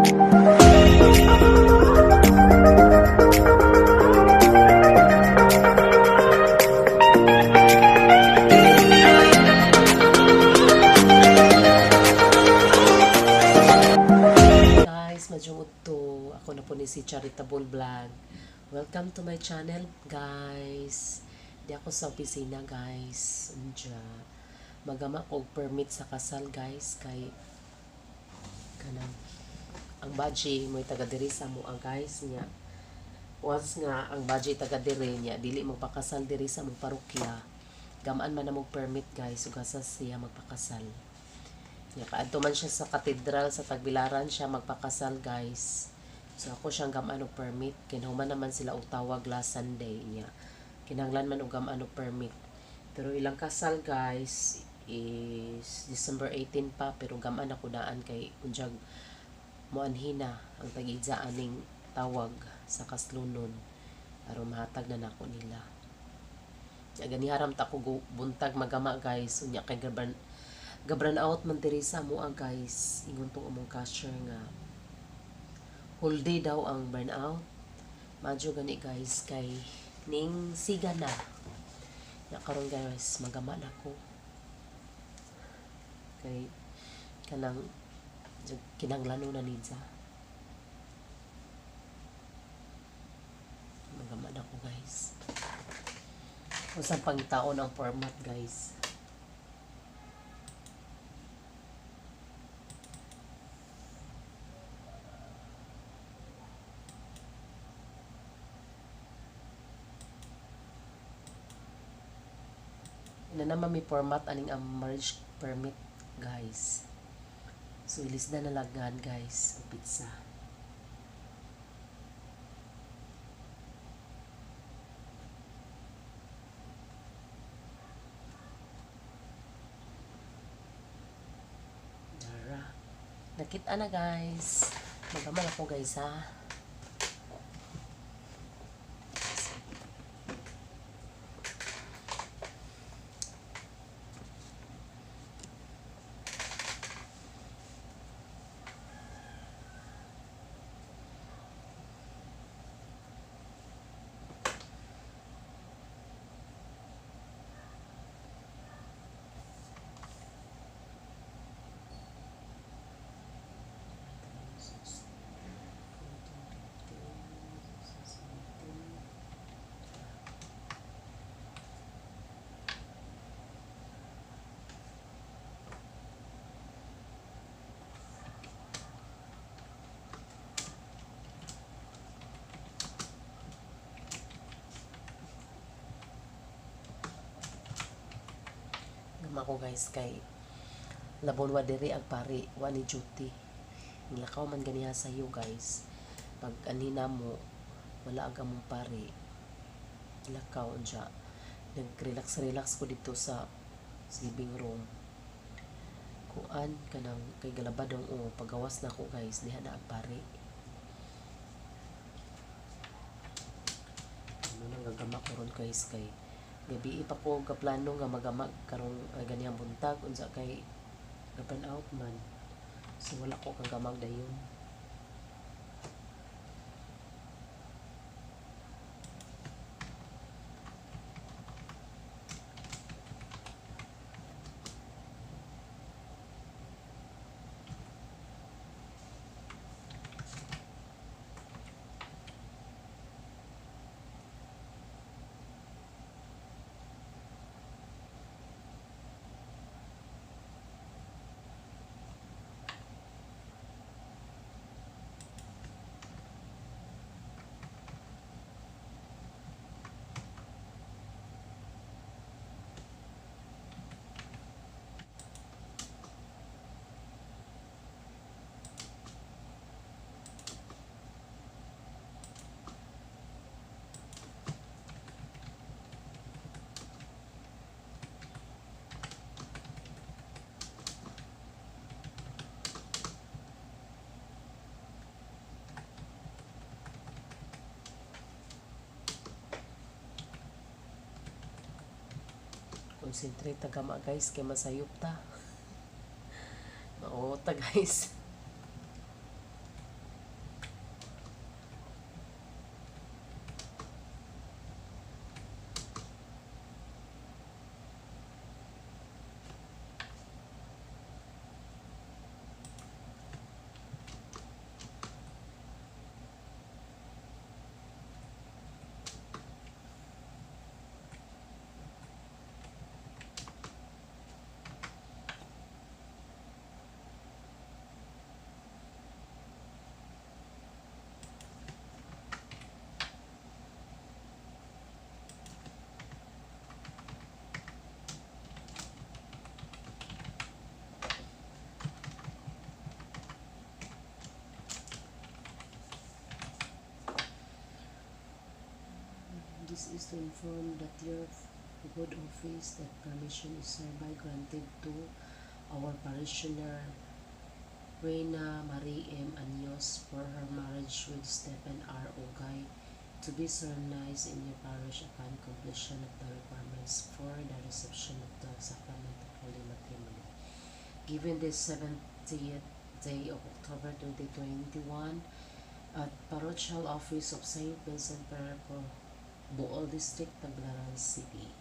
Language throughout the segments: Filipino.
Madjungudto, ako na po ni si Charitable Vlog. Welcome to my channel, guys. Di ako sa opisina, guys. Unja, magama og permit sa kasal, guys, kay kanang ang baji mo taga diri sa mo, guys, niya. Once nga ang baji taga diri niya, dili magpakasal diri sa mong parokya. Gamaan man na mo permit, guys, ug asa siya magpakasal. Ya, paadto man siya sa katedral sa Tagbilaran siya magpakasal, guys. So ako siyang gaman og permit. Kinahuman naman sila og tawag last Sunday niya. Kinahanglan man og gaman og permit. Pero ilang kasal, guys, is December 18 pa, pero gaman ako daan kay unjag moanhina ang tag-idsa aning tawag sa kaslunon aron mahatag na nako nila. Ya, ganiharam ta ko buntag magama, guys, unya kay gabran out man diri sa mo, guys. Ingon tong among cashier nga whole day daw ang burnout. Madyo gani, guys, kay ning siga na. Ya karon, guys, magama na ko. Kay kanang kinanglano na nidsa. Magama na ko, guys. Usang pangitaon ang format, guys. Na naman may format aning ang marriage permit, guys. So ilis na nalagyan, guys, ang pizza. Dara. Nakita na, guys. Magamal ako, guys, ha. Ako, guys, kay labon wa diri ang pari wa ni duty nilakaw man ganiha sa iyo, guys. Pag anina mo wala aga mong pari lakaw unja. Nag-relax ko dito sa living room kuan kanang kay galabadong pagawas na ko, guys, diha na ang pari. Ano nang gagama ko ron, guys, kay gabi pa ko kaplano nga magamag karong ganiyang buntag unsa kay gapan out man, so wala ko kagamag dayon. Concentrate ta gama, guys, kay masayop ta. Oo ta, guys. This is to inform that your good office that permission is hereby granted to our parishioner Reina Marie M. Anyos for her marriage with Stephen R. Ogay to be solemnized in your parish upon completion of the requirements for the reception of the sacrament of holy matrimony. Given this 70th day of October 2021 at Parochial Office of St. Vincent Ferrer, Bohol District, Tacloban City.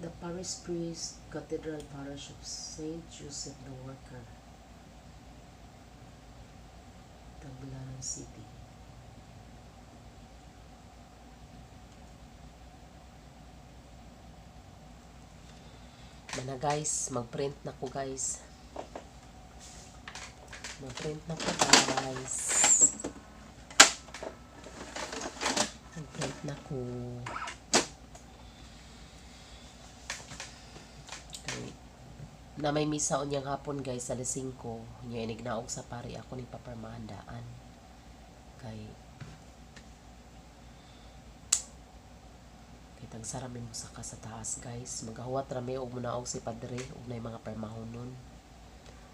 The parish priest, Cathedral Parish of St. Joseph the Worker, Tacloban City. Mana guys, mag-print na ko guys. Mag-print na ko guys. Mag-print na ko. Na may misa unyang hapon guys sa 5 nya inignaog sa pari ako ni papermahandaan kay kitang sarami mo sa taas guys, magahuwat rami og munaog si padre ug nay mga permahonon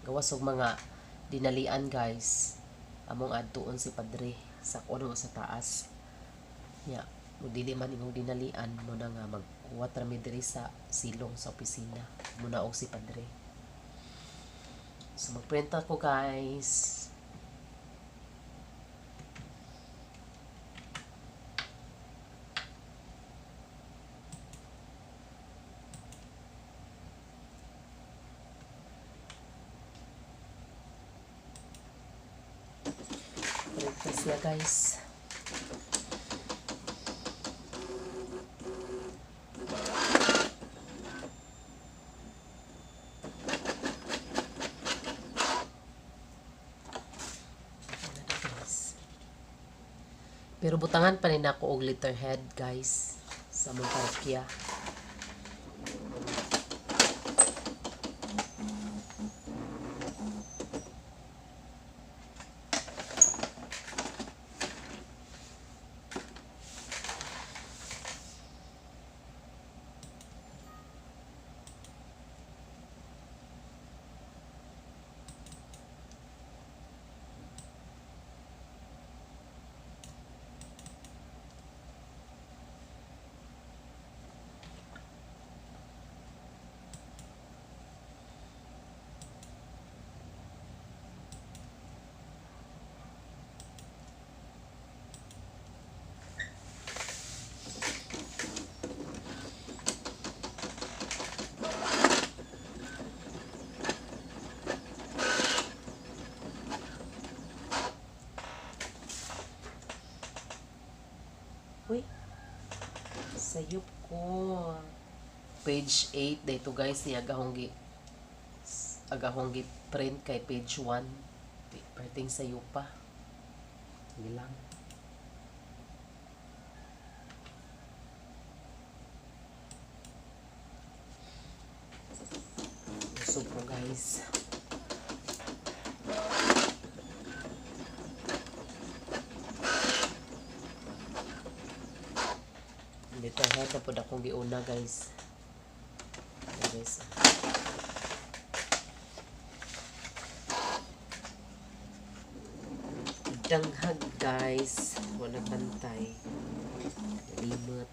gawas og mga dinalian guys among adtuon si padre sa kuno sa taas nya dili man imong dinalian mo na nga maghuwat rami diri sa silong sa opisina munaog si padre. So magprint ako guys. Print na siya guys. Pero butangan pa rin ako og letterhead guys sa mong parokya. Uy, sayop ko. Page 8 dito guys ni agahong gi print kay page 1. Perting sayop pa. Hindi lang. Usog ko guys. Dito head na po akong giuna guys. Guys. Danghag guys, wala bantay. Limot.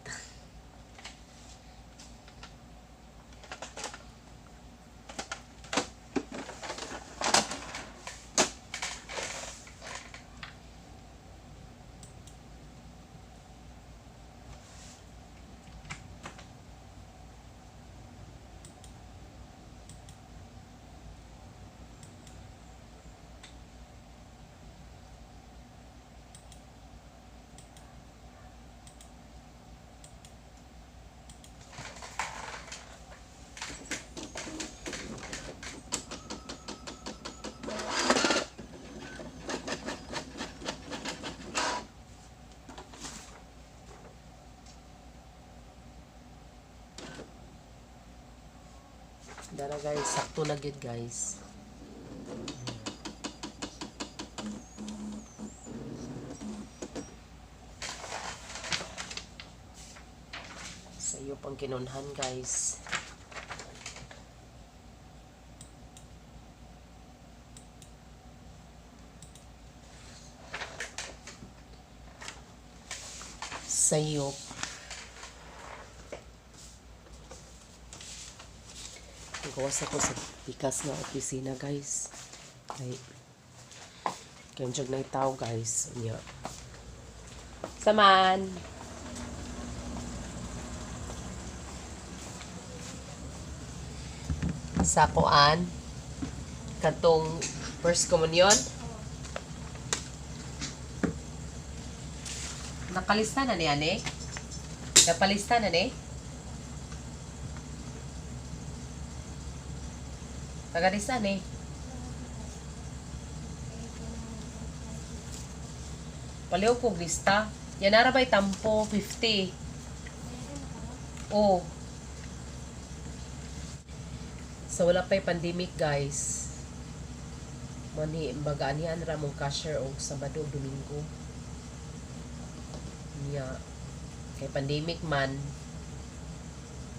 Dara guys, sakto na gid guys. Sa iyo pang kinunhan guys. Sayop. Gawas ako sa pikas na opisina guys. Kaya dyan na itaw guys. Saman! Sa kuan. Katong first communion. Nakalista na ni ane? Napalista na ni? Tagalista ni? Paliw kong lista. Yan narabay tampo 50. Oh. So wala pa'y pandemic guys. Mani bagaan yan ramong cashier o Sabado Domingo. Niya kay pandemic man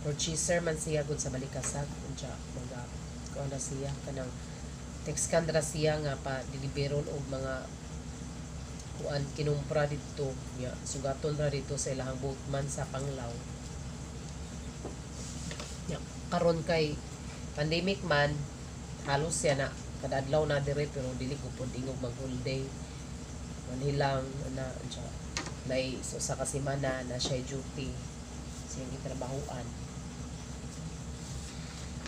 purchaser man siya gud sa balikasag unsa mga kuan na siya kanang text kandra siya nga pa deliveron og mga kuan kinumpra dito niya sugaton ra dito sa ilahang boatman sa Panglao. Niya karon kay pandemic man halos siya na kada adlaw na dire pero dili ko pud ingog mag-holiday manhilang na unsa nay so sa kasimana na siya duty siyang gitrabahuan.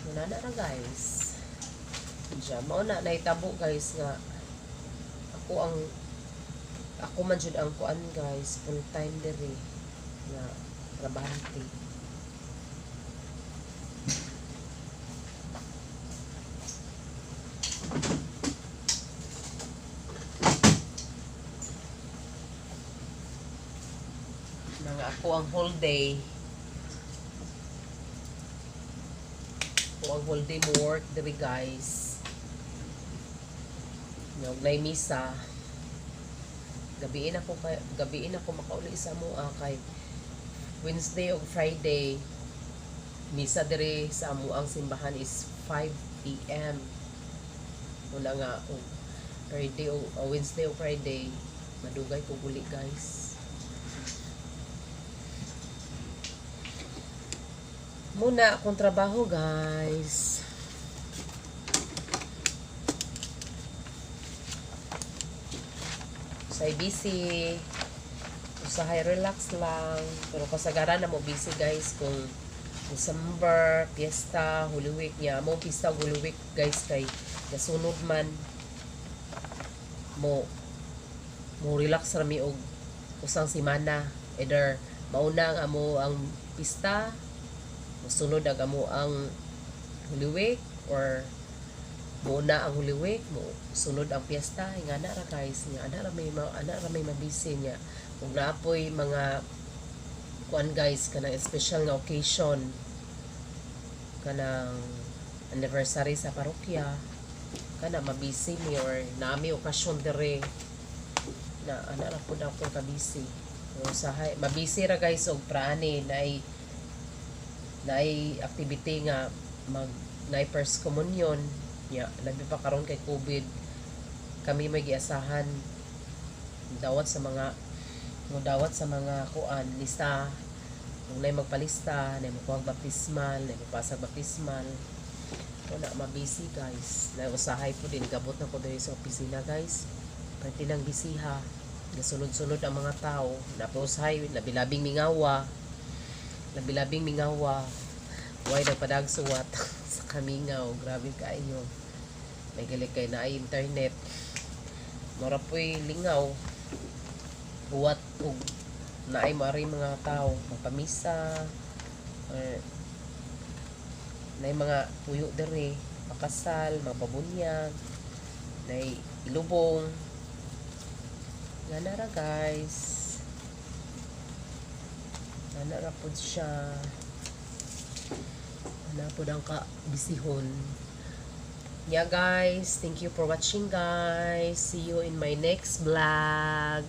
Muna na guys. Diyan mao na naitabo guys nga ako man jud ang kuan guys full time diri nga trabahante. Ako ang whole day. Ako ang whole day mo work diri guys. Nay misa. Gabiin ako makauli sa mua kay Wednesday o Friday. Misa diri sa amuang simbahan is 5 PM. Muna nga Friday o Wednesday o Friday madugay ko guli guys. Muna akong trabaho guys. Say busy. Usahay relax lang. Pero kasagaran na mo busy guys kung December, piyesta, Holy Week niya. Mo piyesta Holy Week guys kay nasunod man mo relax rami og usang semana. Either mauna ang amo ang pista sunod ang amo ang Holy Week or muna ang Holy Week mo sunod ang piyesta nga na ra guys nga ana ra may mabisi niya kung naapoy mga kuan guys kanang special nga occasion kanang anniversary sa parokya kana mabisi mi or naami okasyon dire na ana ra pud ako kabisi usahay mabisi ra guys og praani naay activity nga naay first communion ya labi pa karon kay COVID kami may giasahan dawat sa mga kuan lista, kung nay magpalista, nay magkuhag baptismal, nay magpasag baptismal. Wala mabisi guys. Na usahay po din gabot na ko diri sa opisina guys. Pwede nang bisiha. Gasunod-sunod ang mga tao. Napausahay, labi-labing mingawa. Labi-labing mingawa. Huwag nagpadagsuwat sa kamingaw. Grabe kayo. May galing kayo na ay internet. Mura po'y lingaw. Buwat og na ay mari mga tao. Magpamisa. Na mga puyo dere. Makasal, mapabunyag. Na ilubong. Nga na ra guys. Nga na ra po siya. Nga po ang bisihon. Yeah guys, thank you for watching guys. See you in my next vlog.